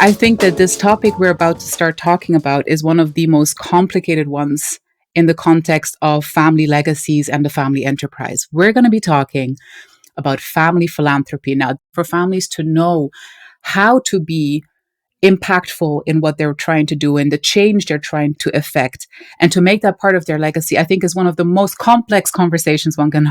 I think that this topic we're about to start talking about is one of the most complicated ones in the context of family legacies and the family enterprise. We're going to be talking about family philanthropy. Now, for families to know how to be impactful in what they're trying to do and the change they're trying to effect and to make that part of their legacy, I think is one of the most complex conversations one can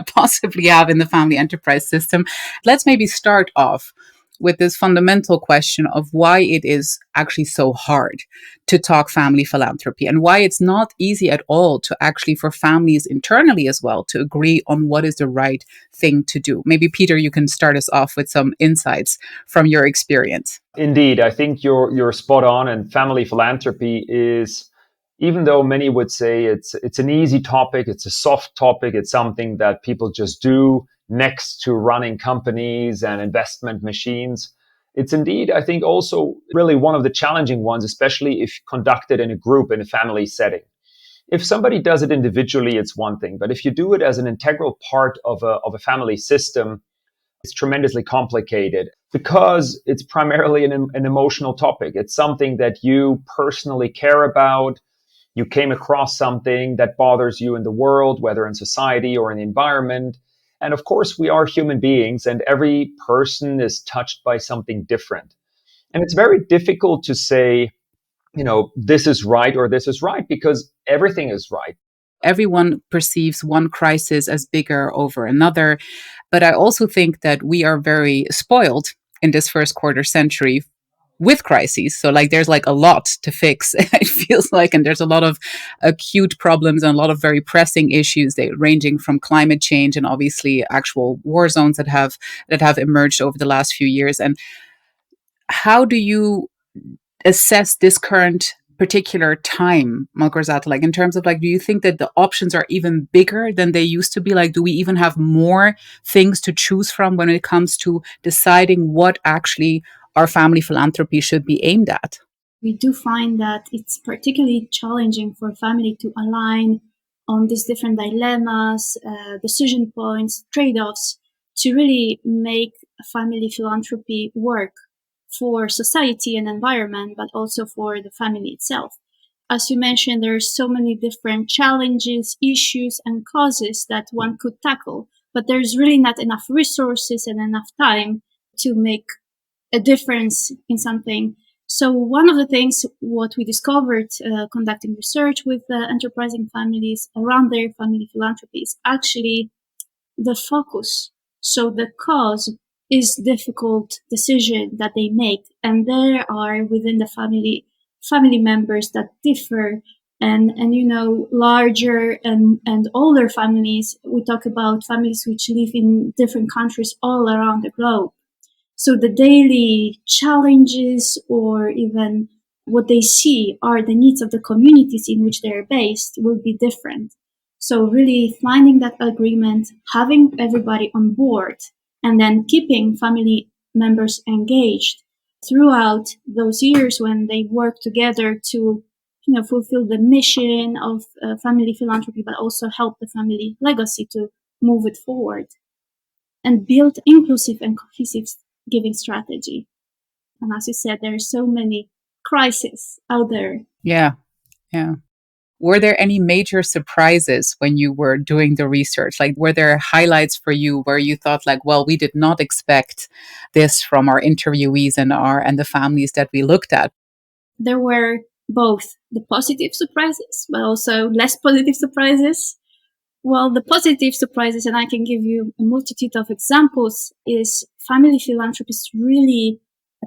possibly have in the family enterprise system. Let's maybe start off with this fundamental question of why it is actually so hard to talk family philanthropy and why it's not easy at all to actually, for families internally as well, to agree on what is the right thing to do. Maybe, Peter, you can start us off with some insights from your experience. Indeed, I think you're spot on. And family philanthropy is, even though many would say it's an easy topic, it's a soft topic, it's something that people just do next to running companies and investment machines. It's indeed, I think, also really one of the challenging ones, especially if conducted in a group, in a family setting. If somebody does it individually, it's one thing. But if you do it as an integral part of a family system, it's tremendously complicated because it's primarily an emotional topic. It's something that you personally care about. You came across something that bothers you in the world, whether in society or in the environment. And of course, we are human beings and every person is touched by something different. And it's very difficult to say, this is right or this is right, because everything is right. Everyone perceives one crisis as bigger over another. But I also think that we are very spoiled in this first quarter century with crises. So there's a lot to fix, it feels like, and there's a lot of acute problems and a lot of very pressing issues, ranging from climate change and obviously actual war zones that have emerged over the last few years. And how do you assess this current particular time, Malgorzata, in terms of do you think that the options are even bigger than they used to be? Do we even have more things to choose from when it comes to deciding what actually our family philanthropy should be aimed at? We do find that it's particularly challenging for family to align on these different dilemmas, decision points, trade-offs, to really make family philanthropy work for society and environment, but also for the family itself. As you mentioned, there are so many different challenges, issues, and causes that one could tackle, but there's really not enough resources and enough time to make a difference in something. So one of the things what we discovered conducting research with enterprising families around their family philanthropy is actually the focus. So the cause is difficult decision that they make, and there are within the family members that differ, and larger and older families. We talk about families which live in different countries all around the globe. So the daily challenges or even what they see are the needs of the communities in which they're based will be different. So really finding that agreement, having everybody on board, and then keeping family members engaged throughout those years when they work together to fulfill the mission of family philanthropy, but also help the family legacy to move it forward and build inclusive and cohesive giving strategy. And as you said, there are so many crises out there. Yeah. Were there any major surprises when you were doing the research? Were there highlights for you where you thought well, we did not expect this from our interviewees and the families that we looked at? There were both the positive surprises, but also less positive surprises. Well, the positive surprises, and I can give you a multitude of examples, is family philanthropists really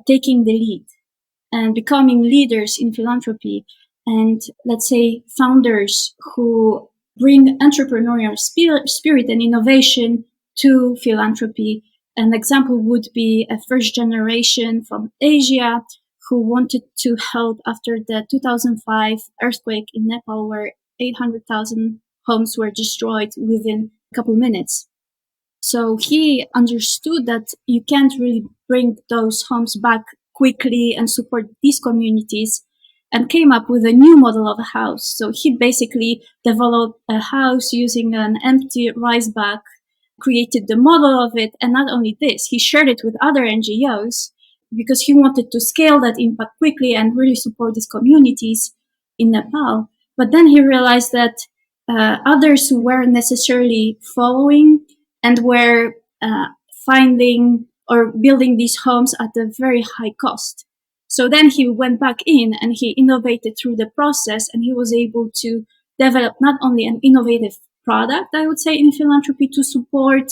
taking the lead and becoming leaders in philanthropy. And let's say founders who bring entrepreneurial spirit and innovation to philanthropy. An example would be a first generation from Asia who wanted to help after the 2005 earthquake in Nepal, where 800,000 homes were destroyed within a couple minutes. So he understood that you can't really bring those homes back quickly and support these communities, and came up with a new model of a house. So he basically developed a house using an empty rice bag, created the model of it, and not only this, he shared it with other NGOs because he wanted to scale that impact quickly and really support these communities in Nepal. But then he realized that others who weren't necessarily following and were finding or building these homes at a very high cost. So then he went back in and he innovated through the process, and he was able to develop not only an innovative product, I would say, in philanthropy to support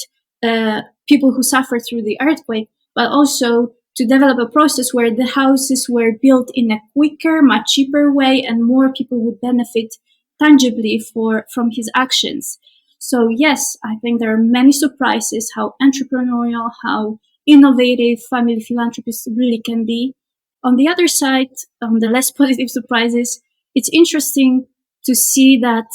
people who suffer through the earthquake, but also to develop a process where the houses were built in a quicker, much cheaper way, and more people would benefit tangibly from his actions. So yes, I think there are many surprises how entrepreneurial, how innovative family philanthropists really can be. On the other side, on the less positive surprises, it's interesting to see that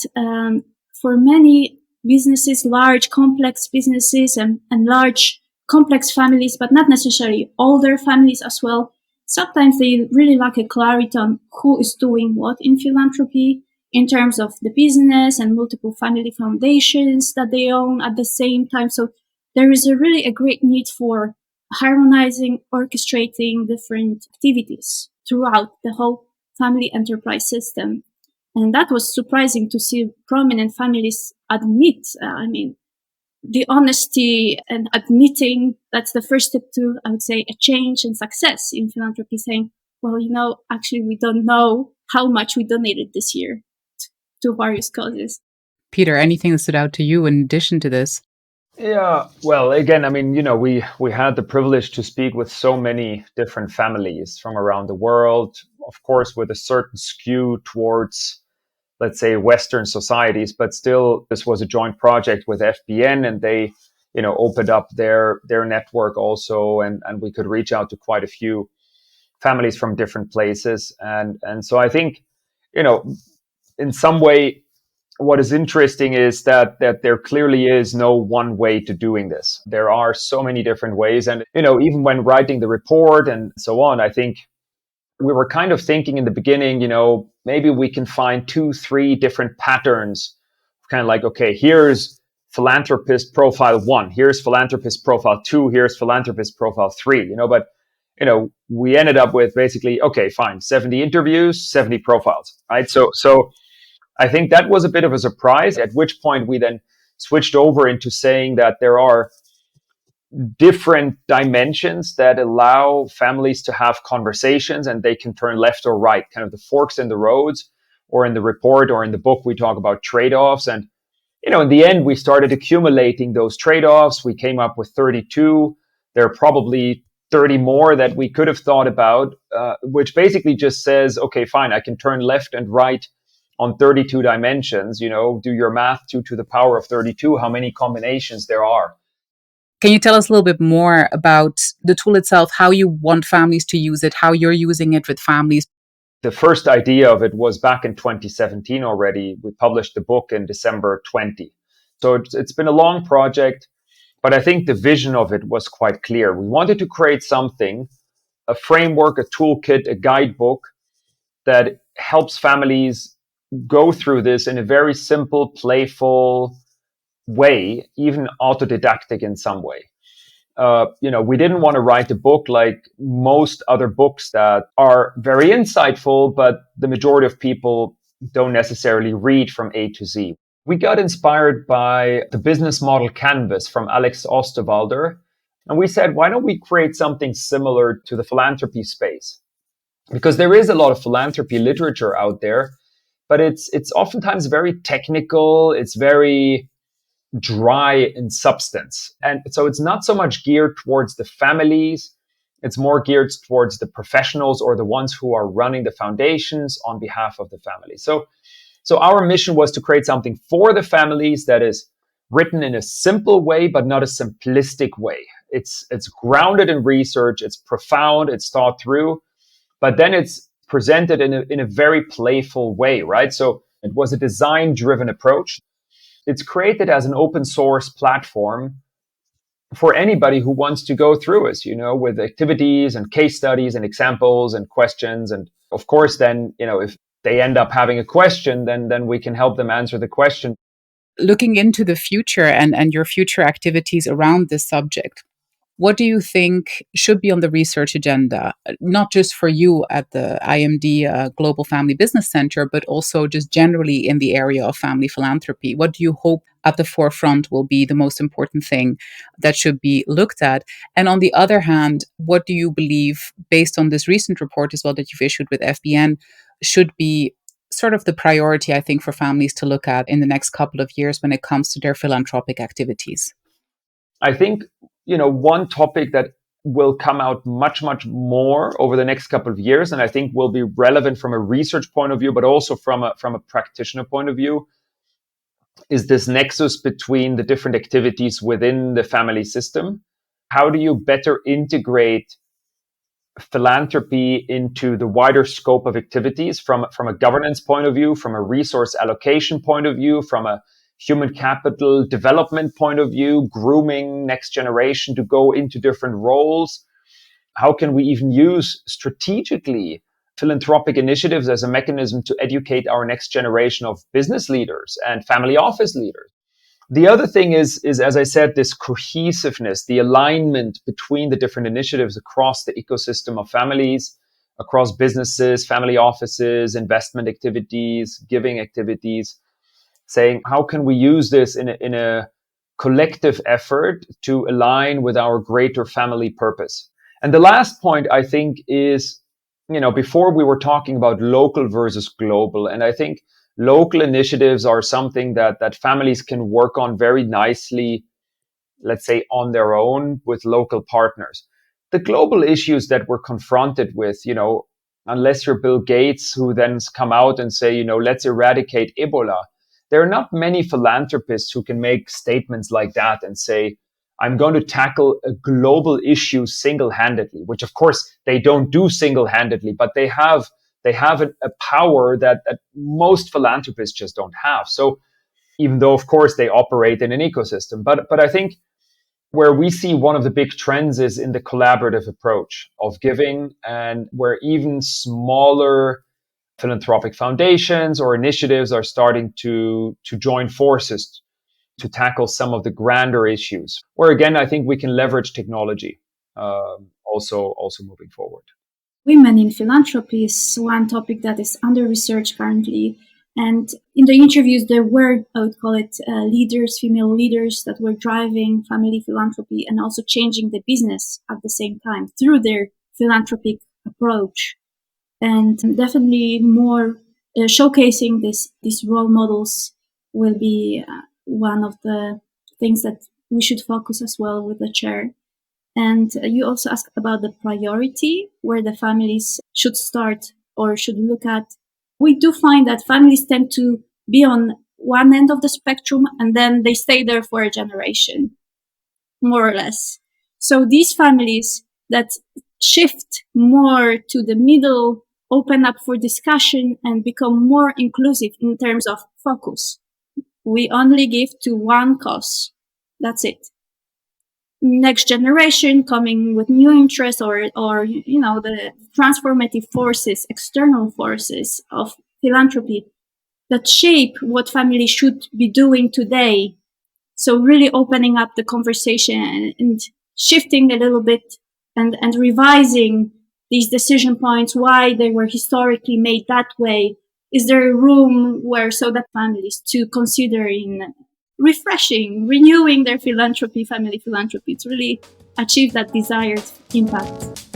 for many businesses, large complex businesses and large complex families, but not necessarily older families as well, sometimes they really lack a clarity on who is doing what in philanthropy in terms of the business and multiple family foundations that they own at the same time. So there is a great need for harmonizing, orchestrating different activities throughout the whole family enterprise system. And that was surprising to see prominent families admit, the honesty and admitting that's the first step to, I would say, a change and success in philanthropy, saying, well, actually, we don't know how much we donated this year to various causes. Peter, anything that stood out to you in addition to this? Yeah, well, again, we had the privilege to speak with so many different families from around the world, of course, with a certain skew towards, let's say, Western societies, but still, this was a joint project with FBN, and they, opened up their network also, and we could reach out to quite a few families from different places, and so I think, in some way, what is interesting is that there clearly is no one way to doing this. There are so many different ways. And, even when writing the report and so on, I think we were kind of thinking in the beginning, maybe we can find 2-3 different patterns, kind of like, okay, here's philanthropist profile 1, here's philanthropist profile 2, here's philanthropist profile 3, but, we ended up with basically, okay, fine, 70 interviews, 70 profiles, right? So I think that was a bit of a surprise, at which point we then switched over into saying that there are different dimensions that allow families to have conversations, and they can turn left or right, kind of the forks in the roads, or in the report or in the book, we talk about trade-offs. And, in the end, we started accumulating those trade-offs. We came up with 32. There are probably 30 more that we could have thought about, which basically just says, okay, fine, I can turn left and right on 32 dimensions, do your math, 2 to the power of 32, how many combinations there are. Can you tell us a little bit more about the tool itself, how you want families to use it, how you're using it with families? The first idea of it was back in 2017 already. We published the book in December 20. So it's been a long project, but I think the vision of it was quite clear. We wanted to create something, a framework, a toolkit, a guidebook that helps families go through this in a very simple, playful way, even autodidactic in some way. We didn't want to write a book like most other books that are very insightful, but the majority of people don't necessarily read from A to Z. We got inspired by the business model canvas from Alex Osterwalder, and we said, why don't we create something similar to the philanthropy space? Because there is a lot of philanthropy literature out there, but it's oftentimes very technical. It's very dry in substance. And so it's not so much geared towards the families. It's more geared towards the professionals or the ones who are running the foundations on behalf of the family. So our mission was to create something for the families that is written in a simple way, but not a simplistic way. It's grounded in research. It's profound. It's thought through, but then it's presented in a very playful way, right? So it was a design-driven approach. It's created as an open source platform for anybody who wants to go through it, with activities and case studies and examples and questions. And of course, then, if they end up having a question, then we can help them answer the question. Looking into the future and your future activities around this subject, What do you think should be on the research agenda, not just for you at the IMD Global Family Business Center, but also just generally in the area of family philanthropy? What do you hope at the forefront will be the most important thing that should be looked at? And on the other hand, what do you believe, based on this recent report as well that you've issued with FBN, should be sort of the priority, I think, for families to look at in the next couple of years when it comes to their philanthropic activities? I think, one topic that will come out much, much more over the next couple of years, and I think will be relevant from a research point of view, but also from a practitioner point of view, is this nexus between the different activities within the family system. How do you better integrate philanthropy into the wider scope of activities from a governance point of view, from a resource allocation point of view, from a human capital development point of view, grooming next generation to go into different roles? How can we even use strategically philanthropic initiatives as a mechanism to educate our next generation of business leaders and family office leaders? The other thing is, as I said, this cohesiveness, the alignment between the different initiatives across the ecosystem of families, across businesses, family offices, investment activities, giving activities, saying, how can we use this in a collective effort to align with our greater family purpose? And the last point, I think, is, before we were talking about local versus global, and I think local initiatives are something that families can work on very nicely, let's say, on their own with local partners. The global issues that we're confronted with, unless you're Bill Gates, who then come out and say, let's eradicate Ebola, there are not many philanthropists who can make statements like that and say, I'm going to tackle a global issue single-handedly, which of course they don't do single-handedly, but they have a power that most philanthropists just don't have. So even though, of course, they operate in an ecosystem, but I think where we see one of the big trends is in the collaborative approach of giving, and where even smaller philanthropic foundations or initiatives are starting to join forces to tackle some of the grander issues, where again, I think we can leverage technology also moving forward. Women in philanthropy is one topic that is under research currently. And in the interviews, there were, I would call it, leaders, female leaders that were driving family philanthropy and also changing the business at the same time through their philanthropic approach. And definitely more showcasing these role models will be one of the things that we should focus as well with the chair. And you also asked about the priority where the families should start or should look at. We do find that families tend to be on one end of the spectrum and then they stay there for a generation, more or less. So these families that shift more to the middle, open up for discussion and become more inclusive in terms of focus. We only give to one cause. That's it. Next generation coming with new interests or the transformative forces, external forces of philanthropy that shape what family should be doing today. So really opening up the conversation and shifting a little bit and revising these decision points, why they were historically made that way. Is there a room where so that families to consider in refreshing, renewing their philanthropy, family philanthropy, to really achieve that desired impact?